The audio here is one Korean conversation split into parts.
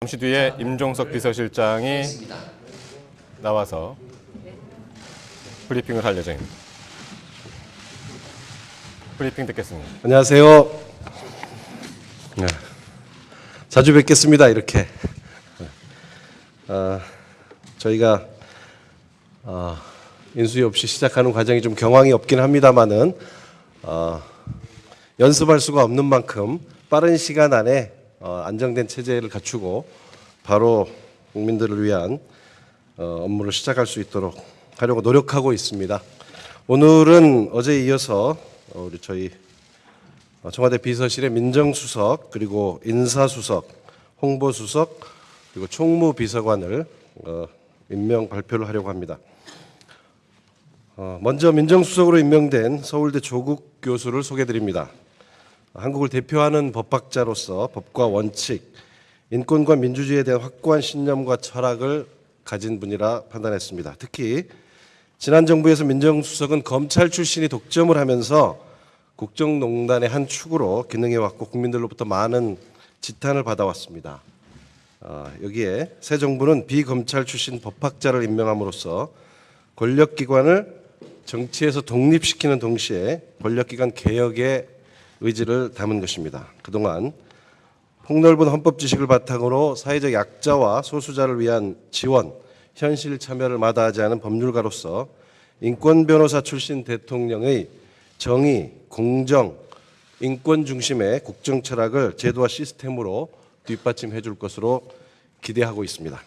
잠시 뒤에 임종석 비서실장이 나와서 브리핑을 할 예정입니다. 브리핑 듣겠습니다. 안녕하세요. 자주 뵙겠습니다. 이렇게 저희가 인수위 없이 시작하는 과정이 좀 경황이 없긴 합니다만은 연습할 수가 없는 만큼 빠른 시간 안에 안정된 체제를 갖추고 바로 국민들을 위한 업무를 시작할 수 있도록 하려고 노력하고 있습니다. 오늘은 어제에 이어서 우리 저희 청와대 비서실의 민정수석 그리고 인사수석, 홍보수석 그리고 총무비서관을 임명 발표를 하려고 합니다. 먼저 민정수석으로 임명된 서울대 조국 교수를 소개드립니다. 한국을 대표하는 법학자로서 법과 원칙, 인권과 민주주의에 대한 확고한 신념과 철학을 가진 분이라 판단했습니다. 특히 지난 정부에서 민정수석은 검찰 출신이 독점을 하면서 국정농단의 한 축으로 기능해왔고 국민들로부터 많은 지탄을 받아왔습니다. 여기에 새 정부는 비검찰 출신 법학자를 임명함으로써 권력기관을 정치에서 독립시키는 동시에 권력기관 개혁의 의지를 담은 것입니다. 그동안 폭넓은 헌법 지식을 바탕으로 사회적 약자와 소수자를 위한 지원, 현실 참여를 마다하지 않은 법률가로서 인권 변호사 출신 대통령의 정의, 공정, 인권 중심의 국정 철학을 제도와 시스템으로 뒷받침해 줄 것으로 기대하고 있습니다.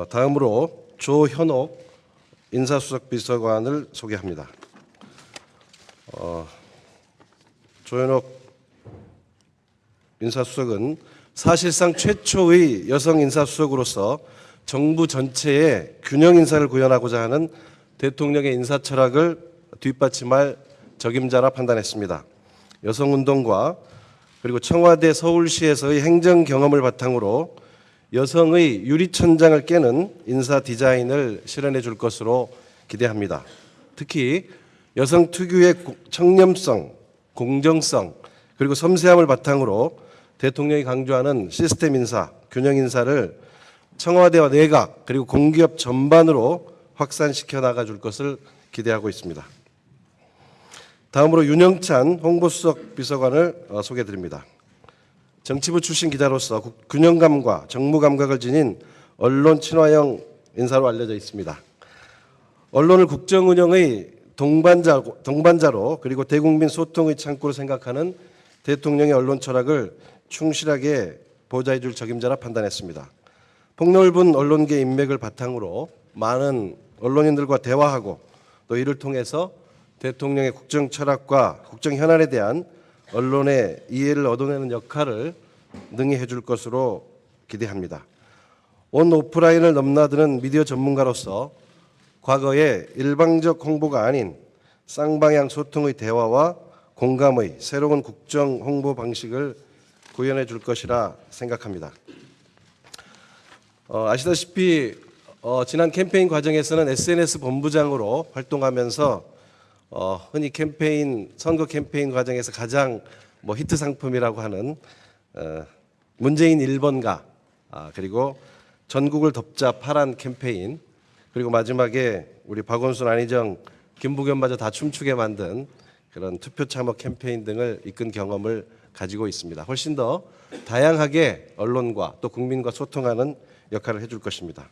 다음으로 조현옥 인사수석 비서관을 소개합니다. 조현옥 인사수석은 사실상 최초의 여성 인사수석으로서 정부 전체에 균형 인사를 구현하고자 하는 대통령의 인사 철학을 뒷받침할 적임자라 판단했습니다. 여성운동과 그리고 청와대 서울시에서의 행정 경험을 바탕으로 여성의 유리천장을 깨는 인사 디자인을 실현해 줄 것으로 기대합니다. 특히 여성 특유의 청렴성, 공정성 그리고 섬세함을 바탕으로 대통령이 강조하는 시스템 인사, 균형 인사를 청와대와 내각 그리고 공기업 전반으로 확산시켜 나가 줄 것을 기대하고 있습니다. 다음으로 윤영찬 홍보수석 비서관을 소개드립니다. 정치부 출신 기자로서 균형감과 정무 감각을 지닌 언론 친화형 인사로 알려져 있습니다. 언론을 국정 운영의 동반자로 그리고 대국민 소통의 창구로 생각하는 대통령의 언론 철학을 충실하게 보좌해 줄 적임자라 판단했습니다. 폭넓은 언론계 인맥을 바탕으로 많은 언론인들과 대화하고 또 이를 통해서 대통령의 국정 철학과 국정 현안에 대한 언론의 이해를 얻어내는 역할을 능히 해줄 것으로 기대합니다. 온 오프라인을 넘나드는 미디어 전문가로서 과거에 일방적 홍보가 아닌 쌍방향 소통의 대화와 공감의 새로운 국정 홍보 방식을 구현해 줄 것이라 생각합니다. 아시다시피 지난 캠페인 과정에서는 SNS 본부장으로 활동하면서 흔히 선거 캠페인 과정에서 가장 히트 상품이라고 하는 문재인 1번가 그리고 전국을 덮자 파란 캠페인 그리고 마지막에 우리 박원순, 안희정, 김부겸마저 다 춤추게 만든 그런 투표 참여 캠페인 등을 이끈 경험을 가지고 있습니다. 훨씬 더 다양하게 언론과 또 국민과 소통하는 역할을 해줄 것입니다.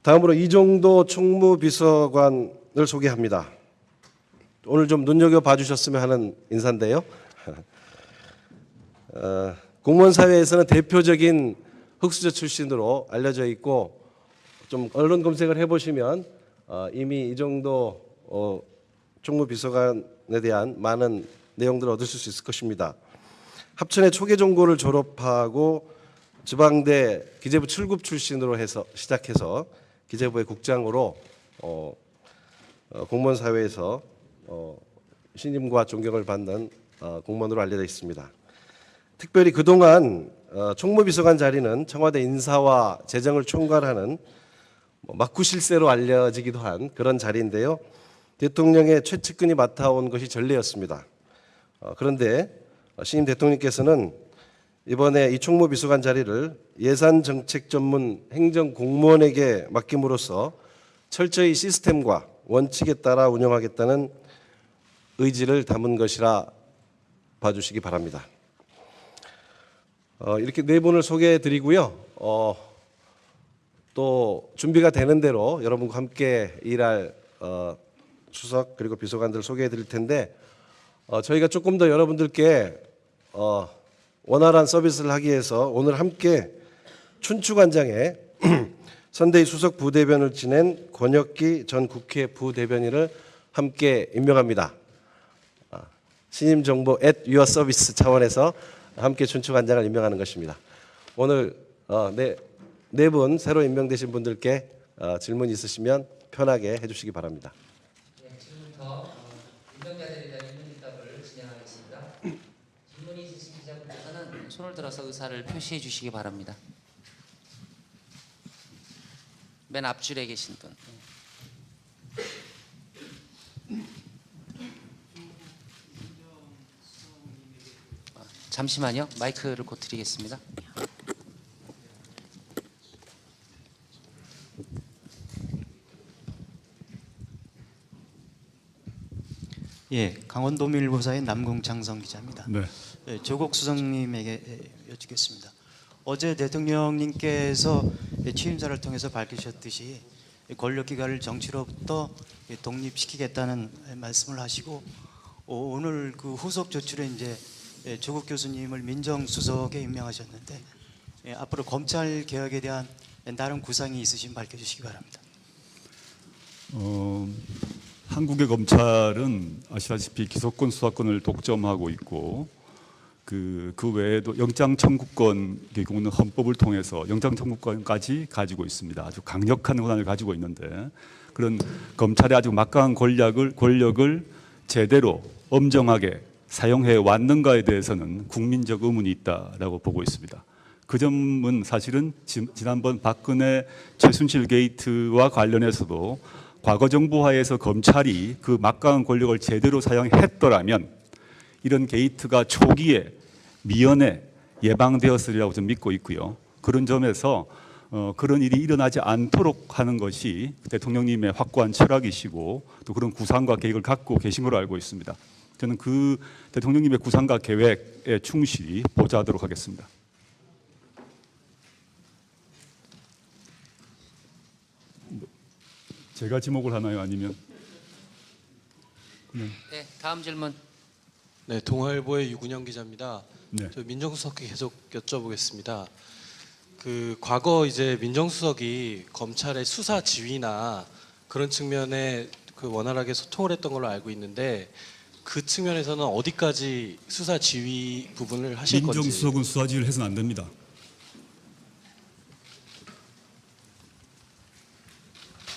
다음으로 이종도 총무비서관을 소개합니다. 오늘 좀 눈여겨봐 주셨으면 하는 인사인데요. 공무원 사회에서는 대표적인 흑수저 출신으로 알려져 있고 좀 언론 검색을 해보시면 이미 이종도 총무비서관에 대한 많은 내용들을 얻으실 수 있을 것입니다. 합천의 초계종고를 졸업하고 지방대 기재부 7급 출신으로 해서 시작해서 기재부의 국장으로 공무원 사회에서 신임과 존경을 받는 공무원으로 알려져 있습니다. 특별히 그동안 총무비서관 자리는 청와대 인사와 재정을 총괄하는 막구실세로 알려지기도 한 그런 자리인데요. 대통령의 최측근이 맡아온 것이 전례였습니다. 그런데 신임 대통령께서는 이번에 이 총무비서관 자리를 예산정책 전문 행정공무원에게 맡김으로써 철저히 시스템과 원칙에 따라 운영하겠다는 의지를 담은 것이라 봐주시기 바랍니다. 이렇게 네 분을 소개해드리고요. 또 준비가 되는 대로 여러분과 함께 일할 수석 그리고 비서관들을 소개해드릴 텐데 저희가 조금 더 여러분들께 원활한 서비스를 하기 위해서 오늘 함께 춘추관장에 선대위 수석 부대변을 지낸 권혁기 전 국회 부대변인을 함께 임명합니다. 신임 정보 at your service 차원에서 함께 춘추관장을 임명하는 것입니다. 오늘 네 분 새로 임명되신 분들께 질문 있으시면 편하게 해주시기 바랍니다. 네, 지금부터 임명자들에 대한 질문답을 진행하겠습니다. 질문이 있으신 기자분께서는 손을 들어서 의사를 표시해 주시기 바랍니다. 맨 앞줄에 계신 분. 잠시만요. 마이크를 곧 드리겠습니다. 예, 강원도민일보사의 남궁창성 기자입니다. 네. 예, 조국 수석님에게 여쭙겠습니다. 어제 대통령님께서 취임사를 통해서 밝히셨듯이 권력기관을 정치로부터 독립시키겠다는 말씀을 하시고 오늘 그 후속 조치로 이제 조국 교수님을 민정수석에 임명하셨는데 앞으로 검찰 개혁에 대한 다른 구상이 있으시면 밝혀주시기 바랍니다. 한국의 검찰은 아시다시피 기소권, 수사권을 독점하고 있고 그 외에도 영장 청구권 경우는 헌법을 통해서 영장 청구권까지 가지고 있습니다. 아주 강력한 권한을 가지고 있는데 그런 검찰의 아주 막강한 권력을 제대로 엄정하게 사용해 왔는가에 대해서는 국민적 의문이 있다라고 보고 있습니다. 그 점은 사실은 지난번 박근혜 최순실 게이트와 관련해서도 과거 정부 하에서 검찰이 그 막강한 권력을 제대로 사용했더라면 이런 게이트가 초기에 미연에 예방되었으리라고 저는 믿고 있고요. 그런 점에서 그런 일이 일어나지 않도록 하는 것이 대통령님의 확고한 철학이시고 또 그런 구상과 계획을 갖고 계신 걸로 알고 있습니다. 저는 그 대통령님의 구상과 계획에 충실히 보좌하도록 하겠습니다. 제가 지목을 하나요? 아니면? 네, 다음 질문. 네, 동아일보의 유근영 기자입니다. 네. 저 민정수석께 계속 여쭤보겠습니다. 그 과거 이제 민정수석이 검찰의 수사 지휘나 그런 측면에 그 원활하게 소통을 했던 걸로 알고 있는데 그 측면에서는 어디까지 수사 지휘 부분을 하실 건지. 민정수석은 수사지휘를 해서는 안 됩니다.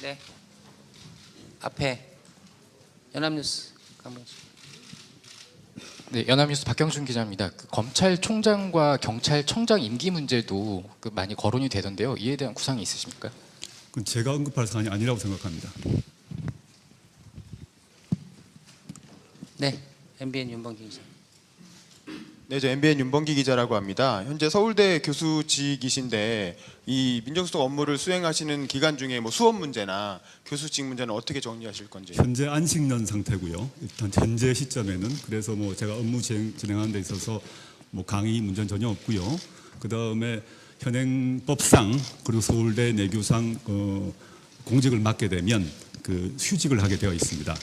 네. 앞에 연합뉴스 강병수. 네, 연합뉴스 박경준 기자입니다. 그 검찰총장과 경찰청장 임기 문제도 그 많이 거론이 되던데요. 이에 대한 구상이 있으십니까? 그건 제가 언급할 사안이 아니라고 생각합니다. 네, MBN 윤범기 기자. 네, 저 MBN 윤범기 기자라고 합니다. 현재 서울대 교수직이신데 이 민정수석 업무를 수행하시는 기간 중에 뭐 수업 문제나 교수직 문제는 어떻게 정리하실 건지. 현재 안식년 상태고요. 일단 현재 시점에는 그래서 뭐 제가 업무 진행하는 데 있어서 뭐 강의 문제는 전혀 없고요. 그 다음에 현행법상 그리고 서울대 내교상 공직을 맡게 되면 그 휴직을 하게 되어 있습니다.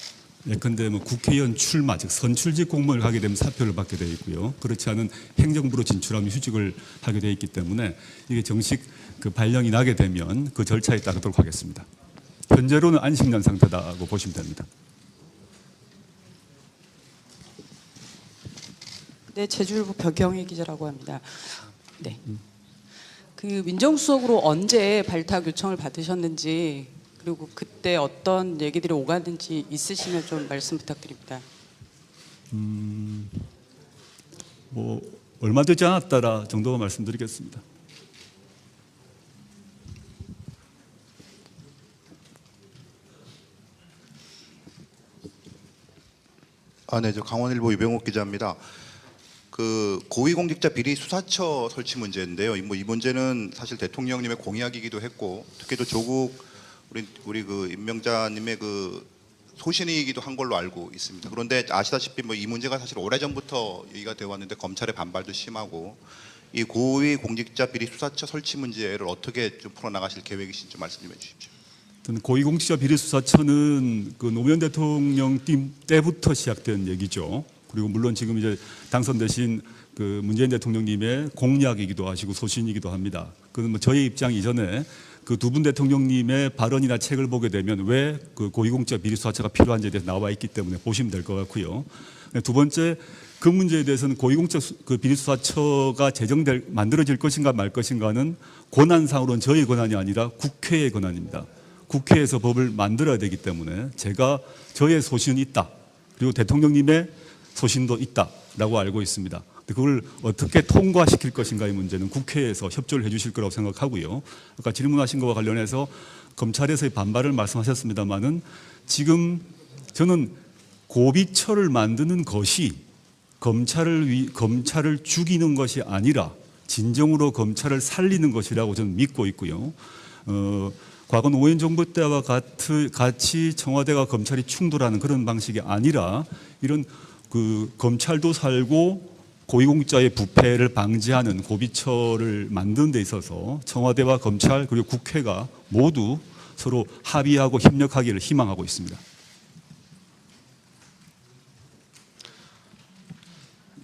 예컨대 뭐 국회의원 출마 즉 선출직 공무원을 하게 되면 사표를 받게 되어 있고요. 그렇지 않은 행정부로 진출하면 휴직을 하게 되어 있기 때문에 이게 정식 그 발령이 나게 되면 그 절차에 따르도록 하겠습니다. 현재로는 안식년 상태다고 보시면 됩니다. 네, 제주일보 벽경희 기자라고 합니다. 네, 그 민정수석으로 언제 발탁 요청을 받으셨는지 그리고 그때 어떤 얘기들이 오갔는지 있으시면 좀 말씀 부탁드립니다. 뭐 얼마 되지 않았다라 정도만 말씀드리겠습니다. 네, 저 강원일보 유병욱 기자입니다. 그 고위공직자 비리 수사처 설치 문제인데요. 이 문제는 사실 대통령님의 공약이기도 했고, 특히 또 조국 우리 그 임명자님의 그 소신이기도 한 걸로 알고 있습니다. 그런데 아시다시피 뭐 이 문제가 사실 오래전부터 얘기가 되어 왔는데 검찰의 반발도 심하고, 이 고위공직자 비리 수사처 설치 문제를 어떻게 좀 풀어나가실 계획이신지 좀 말씀 좀 해주십시오. 고위공직자 비리 수사처는 그 노무현 대통령 때부터 시작된 얘기죠. 그리고 물론 지금 이제 당선되신 그 문재인 대통령님의 공약이기도 하시고 소신이기도 합니다. 그는 뭐 저의 입장 이전에 그 두 분 대통령님의 발언이나 책을 보게 되면 왜 그 고위공직자 비리 수사처가 필요한지에 대해서 나와 있기 때문에 보시면 될 것 같고요. 두 번째, 그 문제에 대해서는 고위공직자 그 비리 수사처가 만들어질 것인가 말 것인가는 권한상으로는 저의 권한이 아니라 국회의 권한입니다. 국회에서 법을 만들어야 되기 때문에 저의 소신이 있다. 그리고 대통령님의 소신도 있다라고 알고 있습니다. 그걸 어떻게 통과시킬 것인가의 문제는 국회에서 협조를 해 주실 거라고 생각하고요. 아까 질문하신 것과 관련해서 검찰에서의 반발을 말씀하셨습니다마는 지금 저는 고비처를 만드는 것이 검찰을 죽이는 것이 아니라 진정으로 검찰을 살리는 것이라고 저는 믿고 있고요. 과거 노무현 정부 때와 같이 청와대와 검찰이 충돌하는 그런 방식이 아니라 이런 그 검찰도 살고 고위공직자의 부패를 방지하는 고비처를 만드는 데 있어서 청와대와 검찰 그리고 국회가 모두 서로 합의하고 협력하기를 희망하고 있습니다.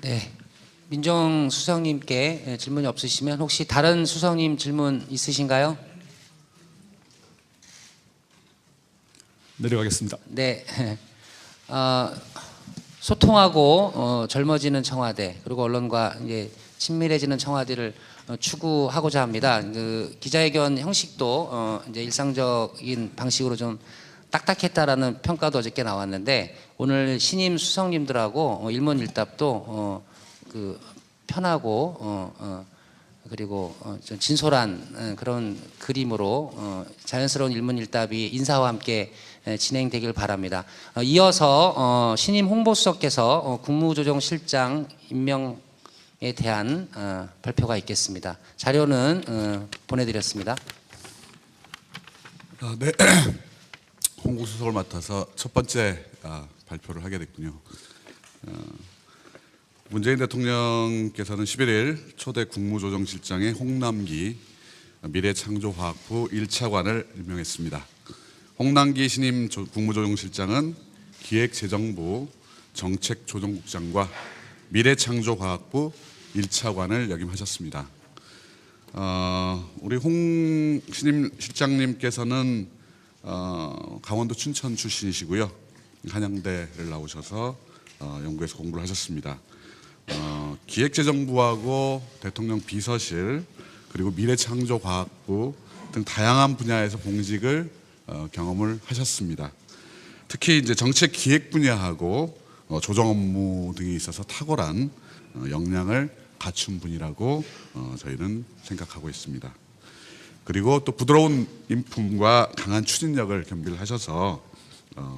네, 민정수석님께 질문이 없으시면 혹시 다른 수석님 질문 있으신가요? 내려가겠습니다. 네, 소통하고 젊어지는 청와대 그리고 언론과 이제 친밀해지는 청와대를 추구하고자 합니다. 그 기자회견 형식도 이제 일상적인 방식으로 좀 딱딱했다라는 평가도 어저께 나왔는데 오늘 신임 수석님들하고 일문일답도 그 편하고 그리고 좀 진솔한 그런 그림으로 자연스러운 일문일답이 인사와 함께 진행되길 바랍니다. 이어서 신임 홍보수석께서 국무조정실장 임명에 대한 발표가 있겠습니다. 자료는 보내드렸습니다. 네, 홍보수석을 맡아서 첫 번째 발표를 하게 됐군요. 문재인 대통령께서는 11일 초대 국무조정실장에 홍남기 미래창조과학부 1차관을 임명했습니다. 홍남기 신임 국무조정실장은 기획재정부 정책조정국장과 미래창조과학부 1차관을 역임하셨습니다. 우리 홍 신임 실장님께서는 강원도 춘천 출신이시고요. 한양대를 나오셔서 연구에서 공부를 하셨습니다. 기획재정부하고 대통령 비서실 그리고 미래창조과학부 등 다양한 분야에서 공직을 경험을 하셨습니다. 특히 이제 정책 기획 분야하고 조정 업무 등에 있어서 탁월한 역량을 갖춘 분이라고 저희는 생각하고 있습니다. 그리고 또 부드러운 인품과 강한 추진력을 겸비를 하셔서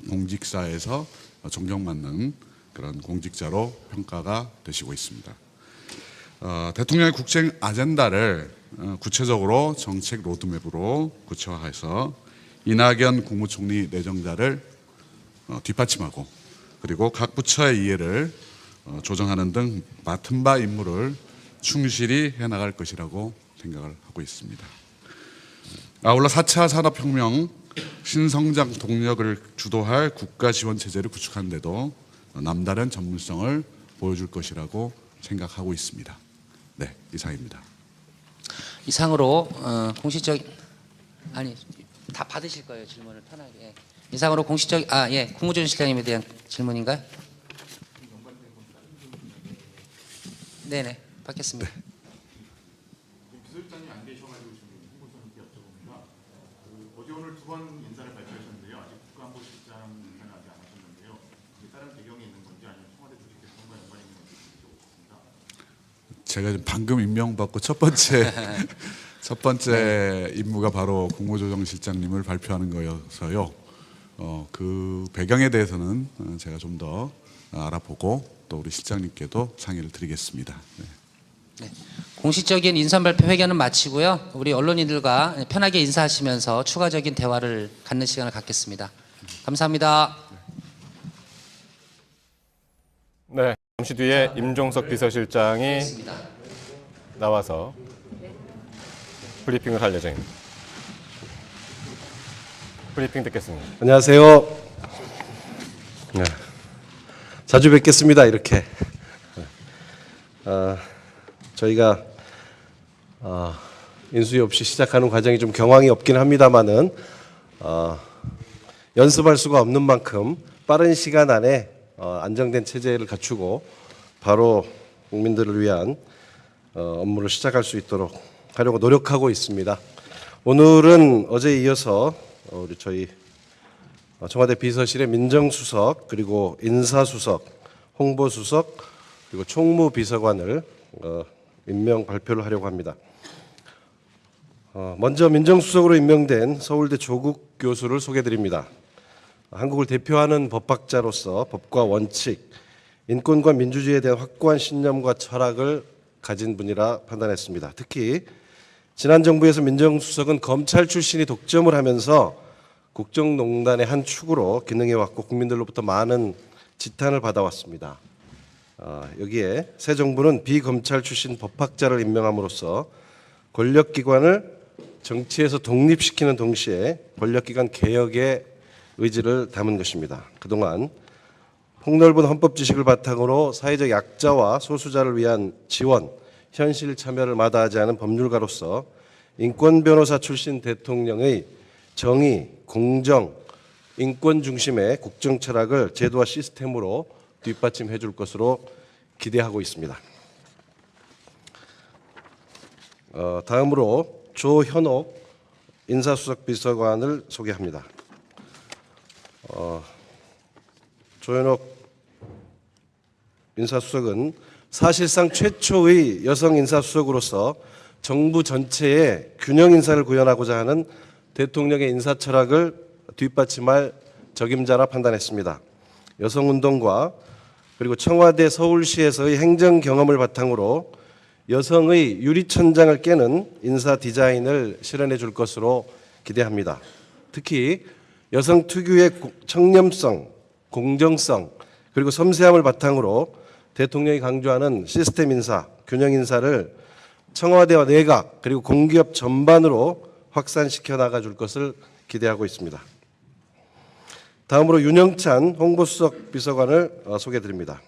공직사에서 존경받는 그런 공직자로 평가가 되시고 있습니다. 대통령의 국정 아젠다를 구체적으로 정책 로드맵으로 구체화해서 이낙연 국무총리 내정자를 뒷받침하고 그리고 각 부처의 이해를 조정하는 등 맡은 바 임무를 충실히 해나갈 것이라고 생각을 하고 있습니다. 아울러 4차 산업혁명 신성장 동력을 주도할 국가 지원 체제를 구축하는 데도 남다른 전문성을 보여줄 것이라고 생각하고 있습니다. 네, 이상입니다. 이상으로 공식적 아니 다 받으실 거예요 질문을 편하게. 예. 이상으로 공식적 국무조정실장님에 대한 질문인가요? 네네 받겠습니다. 네. 비서실장이 안 계셔가지고 지금 홍보수석님께 여쭤봅니다. 어제 오늘 두 번 인사를 발표하셨는데요. 아직 국가안보실장 인사는 아직 안 하셨는데요. 다른 배경이 있는 건지 아니면 청와대 조직 개편과 연관이 있는 건지 여쭤보겠습니다. 제가 방금 임명받고 첫 번째 임무가 바로 국무조정실장님을 발표하는 거여서요. 그 배경에 대해서는 제가 좀 더 알아보고 또 우리 실장님께도 상의를 드리겠습니다. 네. 공식적인 인선 발표 회견은 마치고요. 우리 언론인들과 편하게 인사하시면서 추가적인 대화를 갖는 시간을 갖겠습니다. 감사합니다. 네, 잠시 뒤에 임종석 비서실장이 나와서 브리핑을 할 예정입니다. 브리핑 듣겠습니다. 안녕하세요. 네. 자주 뵙겠습니다. 이렇게 저희가 인수위 없이 시작하는 과정이 좀 경황이 없긴 합니다만은 연습할 수가 없는 만큼 빠른 시간 안에 안정된 체제를 갖추고 바로 국민들을 위한 업무를 시작할 수 있도록 하려고 노력하고 있습니다. 오늘은 어제에 이어서 우리 저희 청와대 비서실의 민정수석 그리고 인사수석, 홍보수석 그리고 총무비서관을 임명 발표를 하려고 합니다. 먼저 민정수석으로 임명된 서울대 조국 교수를 소개드립니다. 한국을 대표하는 법학자로서 법과 원칙, 인권과 민주주의에 대한 확고한 신념과 철학을 가진 분이라 판단했습니다. 특히 지난 정부에서 민정수석은 검찰 출신이 독점을 하면서 국정농단의 한 축으로 기능해왔고 국민들로부터 많은 지탄을 받아왔습니다. 여기에 새 정부는 비검찰 출신 법학자를 임명함으로써 권력기관을 정치에서 독립시키는 동시에 권력기관 개혁의 의지를 담은 것입니다. 그동안 폭넓은 헌법 지식을 바탕으로 사회적 약자와 소수자를 위한 지원, 현실 참여를 마다하지 않은 법률가로서 인권 변호사 출신 대통령의 정의, 공정, 인권 중심의 국정 철학을 제도와 시스템으로 뒷받침해 줄 것으로 기대하고 있습니다. 다음으로 조현옥 인사수석 비서관을 소개합니다. 조현옥 인사수석은 사실상 최초의 여성 인사수석으로서 정부 전체에 균형 인사를 구현하고자 하는 대통령의 인사 철학을 뒷받침할 적임자라 판단했습니다. 여성운동과 그리고 청와대 서울시에서의 행정 경험을 바탕으로 여성의 유리천장을 깨는 인사 디자인을 실현해 줄 것으로 기대합니다. 특히 여성 특유의 청렴성, 공정성 그리고 섬세함을 바탕으로 대통령이 강조하는 시스템 인사, 균형 인사를 청와대와 내각 그리고 공기업 전반으로 확산시켜 나가 줄 것을 기대하고 있습니다. 다음으로 윤영찬 홍보수석 비서관을 소개드립니다.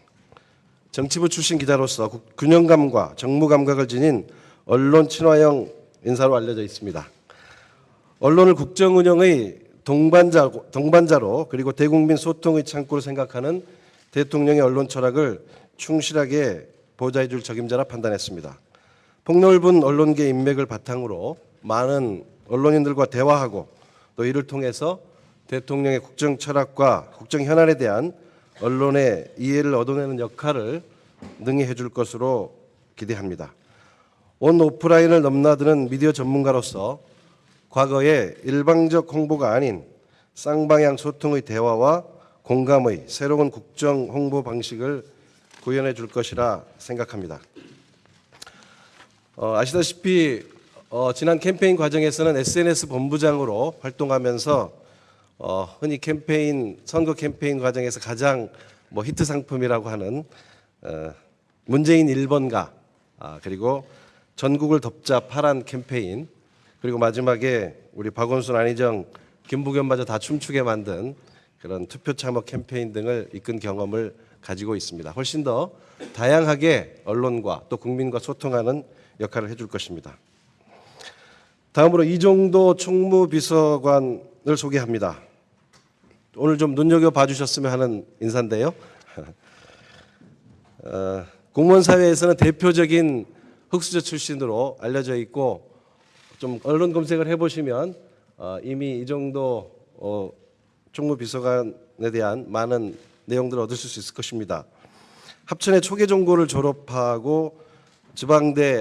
정치부 출신 기자로서 균형감과 정무 감각을 지닌 언론 친화형 인사로 알려져 있습니다. 언론을 국정 운영의 동반자로 그리고 대국민 소통의 창구로 생각하는 대통령의 언론 철학을 충실하게 보좌해 줄 적임자라 판단했습니다. 폭넓은 언론계 인맥을 바탕으로 많은 언론인들과 대화하고 또 이를 통해서 대통령의 국정 철학과 국정 현안에 대한 언론의 이해를 얻어내는 역할을 능히 해줄 것으로 기대합니다. 온 오프라인을 넘나드는 미디어 전문가로서 과거의 일방적 홍보가 아닌 쌍방향 소통의 대화와 공감의 새로운 국정 홍보 방식을 구현해 줄 것이라 생각합니다. 아시다시피 지난 캠페인 과정에서는 SNS 본부장으로 활동하면서 흔히 선거 캠페인 과정에서 가장 히트 상품이라고 하는 문재인 1번가 그리고 전국을 덮자 파란 캠페인 그리고 마지막에 우리 박원순, 안희정, 김부겸마저 다 춤추게 만든 그런 투표 참여 캠페인 등을 이끈 경험을 가지고 있습니다. 훨씬 더 다양하게 언론과 또 국민과 소통하는 역할을 해줄 것입니다. 다음으로 이종도 총무비서관을 소개합니다. 오늘 좀 눈여겨봐 주셨으면 하는 인사인데요. 공무원 사회에서는 대표적인 흑수저 출신으로 알려져 있고 좀 언론 검색을 해보시면 이미 이종도 총무비서관에 대한 많은 내용들을 얻으실 수 있을 것입니다. 합천의 초계종고를 졸업하고 지방대